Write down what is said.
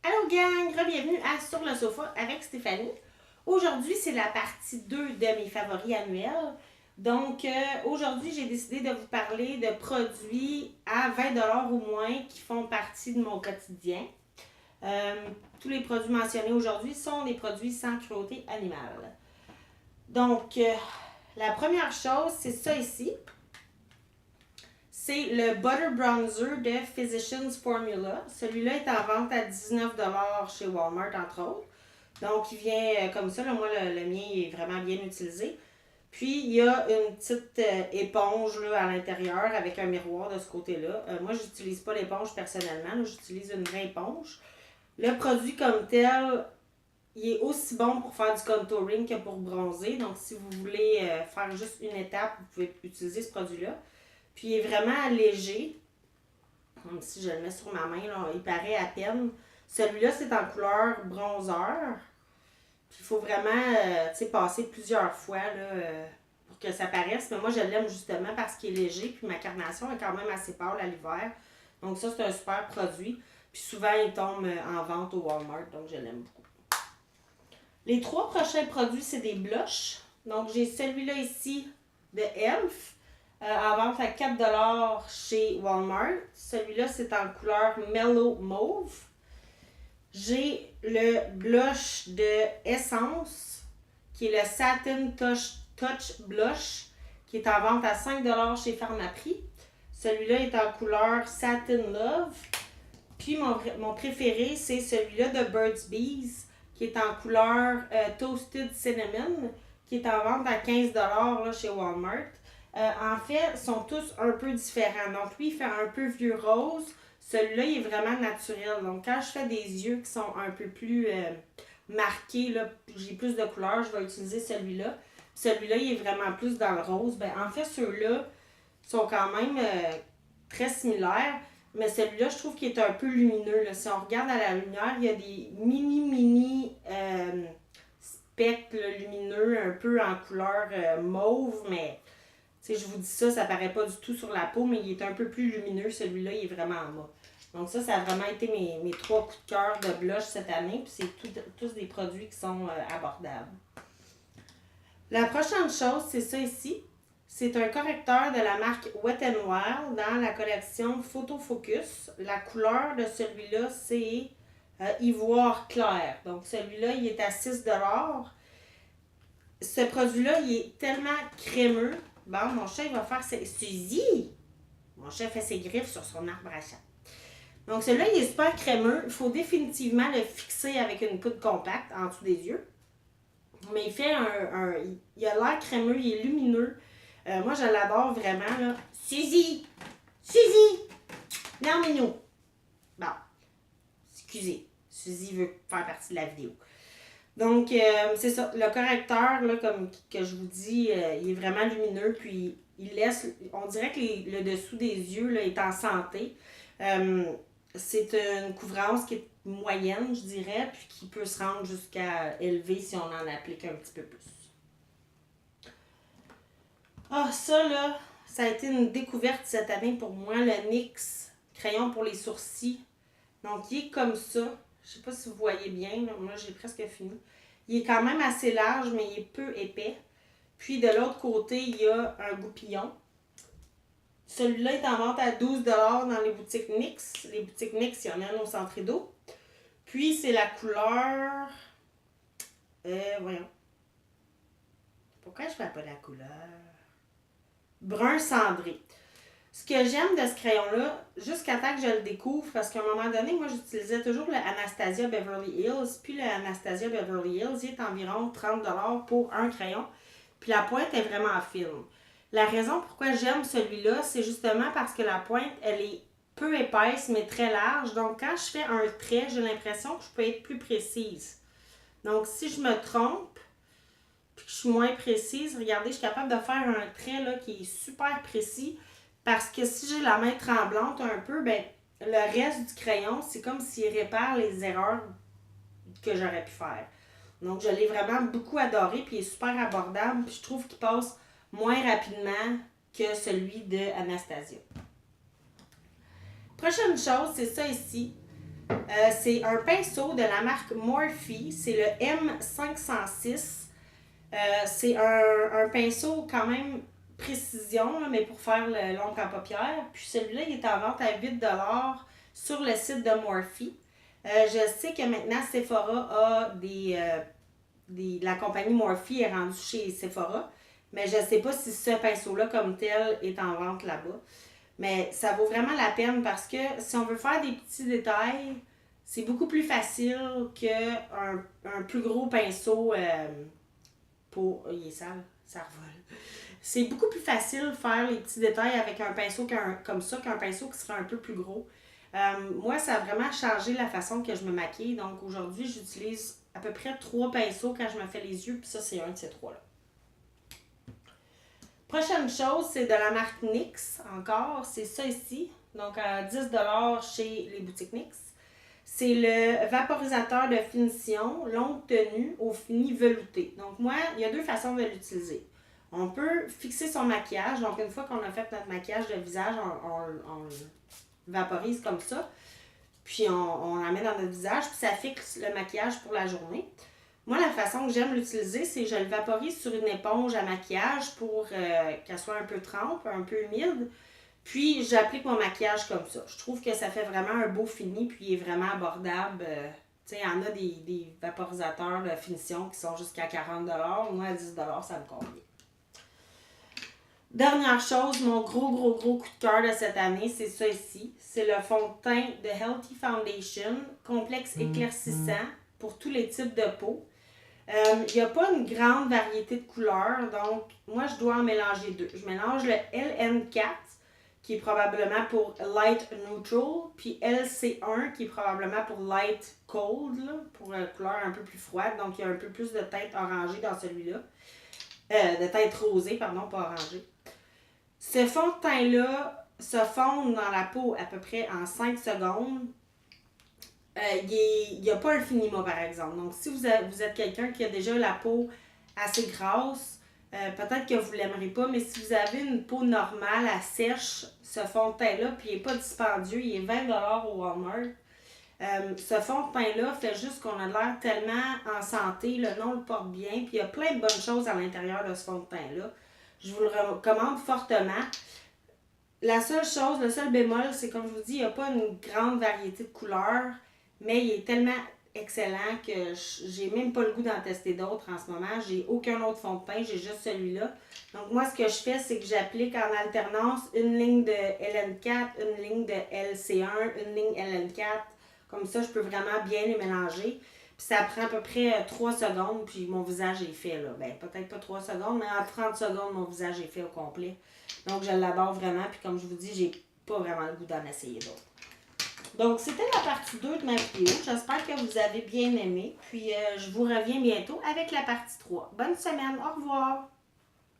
Allô gang, bienvenue à Sur le sofa avec Stéphanie. Aujourd'hui, c'est la partie 2 de mes favoris annuels. Donc, aujourd'hui, j'ai décidé de vous parler de produits à 20$ ou moins qui font partie de mon quotidien. Tous les produits mentionnés aujourd'hui sont des produits sans cruauté animale. Donc, la première chose, c'est ça ici. C'est le Butter Bronzer de Physicians Formula. Celui-là est en vente à 19$ chez Walmart, entre autres. Donc, il vient comme ça. Là, moi, le mien est vraiment bien utilisé. Puis, il y a une petite éponge là, à l'intérieur avec un miroir de ce côté-là. Moi, je n'utilise pas l'éponge personnellement. J'utilise une vraie éponge. Le produit comme tel, il est aussi bon pour faire du contouring que pour bronzer. Donc, si vous voulez faire juste une étape, vous pouvez utiliser ce produit-là. Puis, il est vraiment léger. Même si je le mets sur ma main, là, il paraît à peine. Celui-là, c'est en couleur bronzeur. Puis, il faut vraiment passer plusieurs fois là, pour que ça paraisse. Mais moi, je l'aime justement parce qu'il est léger. Puis, ma carnation est quand même assez pâle à l'hiver. Donc, ça, c'est un super produit. Puis, souvent, il tombe en vente au Walmart. Donc, je l'aime beaucoup. Les 3 prochains produits, c'est des blushs. Donc, j'ai celui-là ici de Elf. En vente à 4$ chez Walmart. Celui-là, c'est en couleur Mellow Mauve. J'ai le blush de Essence, qui est le Satin Touch Blush, qui est en vente à 5$ chez Pharmaprix. Celui-là est en couleur Satin Love. Puis mon préféré, c'est celui-là de Burt's Bees, qui est en couleur Toasted Cinnamon, qui est en vente à 15$ là, chez Walmart. En fait, ils sont tous un peu différents. Donc, lui, il fait un peu vieux rose. Celui-là, il est vraiment naturel. Donc, quand je fais des yeux qui sont un peu plus marqués, là, j'ai plus de couleurs, je vais utiliser celui-là. Celui-là, il est vraiment plus dans le rose. Ben, en fait, ceux-là sont quand même très similaires. Mais celui-là, je trouve qu'il est un peu lumineux. Là. Si on regarde à la lumière, il y a des mini spectres là, lumineux, un peu en couleur mauve, mais je vous dis ça, ça paraît pas du tout sur la peau, mais il est un peu plus lumineux. Celui-là, il est vraiment en bas. Donc ça a vraiment été mes 3 coups de cœur de blush cette année. Puis c'est tous des produits qui sont abordables. La prochaine chose, c'est ça ici. C'est un correcteur de la marque Wet n Wild dans la collection Photo Focus. La couleur de celui-là, c'est ivoire clair. Donc celui-là, il est à 6$. Ce produit-là, il est tellement crémeux. Bon, mon chat, il va faire ses... Suzy! Mon chat fait ses griffes sur son arbre à chat. Donc, celui-là, il est super crémeux. Il faut définitivement le fixer avec une poudre compacte en dessous des yeux. Mais il fait il a l'air crémeux, il est lumineux. Moi, je l'adore vraiment, là. Suzy! Suzy! Non, minou! Bon. Excusez. Suzy veut faire partie de la vidéo. Donc, c'est ça. Le correcteur, là, comme que je vous dis, il est vraiment lumineux. Puis, il laisse... On dirait que le dessous des yeux là, est en santé. C'est une couvrance qui est moyenne, je dirais, puis qui peut se rendre jusqu'à élever si on en applique un petit peu plus. Ah, ça, là, ça a été une découverte cette année pour moi, le NYX crayon pour les sourcils. Donc, il est comme ça. Je sais pas si vous voyez bien, là. Moi j'ai presque fini. Il est quand même assez large, mais il est peu épais. Puis de l'autre côté, il y a un goupillon. Celui-là est en vente à 12$ dans les boutiques NYX. Les boutiques NYX, il y en a au Centre d'eau. Puis c'est la couleur... voyons. Pourquoi je ne fais pas la couleur? Brun cendré. Ce que j'aime de ce crayon-là, jusqu'à temps que je le découvre, parce qu'à un moment donné, moi, j'utilisais toujours le Anastasia Beverly Hills. Puis le Anastasia Beverly Hills, il est environ 30$ pour un crayon. Puis la pointe est vraiment fine. La raison pourquoi j'aime celui-là, c'est justement parce que la pointe, elle est peu épaisse, mais très large. Donc, quand je fais un trait, j'ai l'impression que je peux être plus précise. Donc, si je me trompe, puis que je suis moins précise, regardez, je suis capable de faire un trait là, qui est super précis. Parce que si j'ai la main tremblante un peu, ben le reste du crayon, c'est comme s'il répare les erreurs que j'aurais pu faire. Donc, je l'ai vraiment beaucoup adoré, puis il est super abordable, puis je trouve qu'il passe moins rapidement que celui de Anastasia. Prochaine chose, c'est ça ici. C'est un pinceau de la marque Morphe. C'est le M506. C'est un pinceau quand même précision, là, mais pour faire l'ombre à paupières. Puis celui-là, il est en vente à 8$ sur le site de Morphe. Je sais que maintenant, Sephora a la compagnie Morphe est rendue chez Sephora. Mais je ne sais pas si ce pinceau-là, comme tel, est en vente là-bas. Mais ça vaut vraiment la peine parce que si on veut faire des petits détails, c'est beaucoup plus facile qu'un un plus gros pinceau pour... Oh, il est sale, ça revole. C'est beaucoup plus facile de faire les petits détails avec un pinceau comme ça qu'un pinceau qui sera un peu plus gros. Moi, ça a vraiment changé la façon que je me maquille. Donc aujourd'hui, j'utilise à peu près 3 pinceaux quand je me fais les yeux. Puis ça, c'est un de ces 3-là. Prochaine chose, c'est de la marque NYX encore. C'est ça ici. Donc à 10$ chez les boutiques NYX. C'est le vaporisateur de finition longue tenue au fini velouté. Donc moi, il y a 2 façons de l'utiliser. On peut fixer son maquillage. Donc une fois qu'on a fait notre maquillage de visage, on le vaporise comme ça. Puis on la met dans notre visage. Puis ça fixe le maquillage pour la journée. Moi, la façon que j'aime l'utiliser, c'est que je le vaporise sur une éponge à maquillage pour qu'elle soit un peu trempe, un peu humide. Puis, j'applique mon maquillage comme ça. Je trouve que ça fait vraiment un beau fini, puis il est vraiment abordable. Tu sais, il y en a des vaporisateurs de finition qui sont jusqu'à 40$. Moi, à 10$, ça me convient. Dernière chose, mon gros coup de cœur de cette année, c'est ça ici. C'est le fond de teint de Healthy Foundation, complexe éclaircissant pour tous les types de peau. Il n'y a pas une grande variété de couleurs, donc moi je dois en mélanger 2. Je mélange le LN4 qui est probablement pour Light Neutral, puis LC1 qui est probablement pour Light Cold, là, pour une couleur un peu plus froide, donc il y a un peu plus de teinte orangée dans celui-là. De teinte rosée, pardon, pas orangée. Ce fond de teint-là se fond dans la peau à peu près en 5 secondes. Il n'y a pas un finima, par exemple. Donc, si vous êtes quelqu'un qui a déjà la peau assez grasse, peut-être que vous ne l'aimerez pas, mais si vous avez une peau normale, à sèche, ce fond de teint-là, puis il n'est pas dispendieux, il est 20$ au Walmart. Ce fond de teint-là fait juste qu'on a l'air tellement en santé, le nom le porte bien, puis il y a plein de bonnes choses à l'intérieur de ce fond de teint-là. Je vous le recommande fortement. La seule chose, le seul bémol, c'est comme je vous dis, il n'y a pas une grande variété de couleurs. Mais il est tellement excellent que j'ai même pas le goût d'en tester d'autres en ce moment. J'ai aucun autre fond de teint, j'ai juste celui-là. Donc moi, ce que je fais, c'est que j'applique en alternance une ligne de LN4, une ligne de LC1, une ligne LN4. Comme ça, je peux vraiment bien les mélanger. Puis ça prend à peu près 3 secondes, puis mon visage est fait, là. Ben, peut-être pas 3 secondes, mais en 30 secondes, mon visage est fait au complet. Donc, je l'adore vraiment, puis comme je vous dis, j'ai pas vraiment le goût d'en essayer d'autres. Donc, c'était la partie 2 de ma vidéo. J'espère que vous avez bien aimé. Puis, je vous reviens bientôt avec la partie 3. Bonne semaine. Au revoir.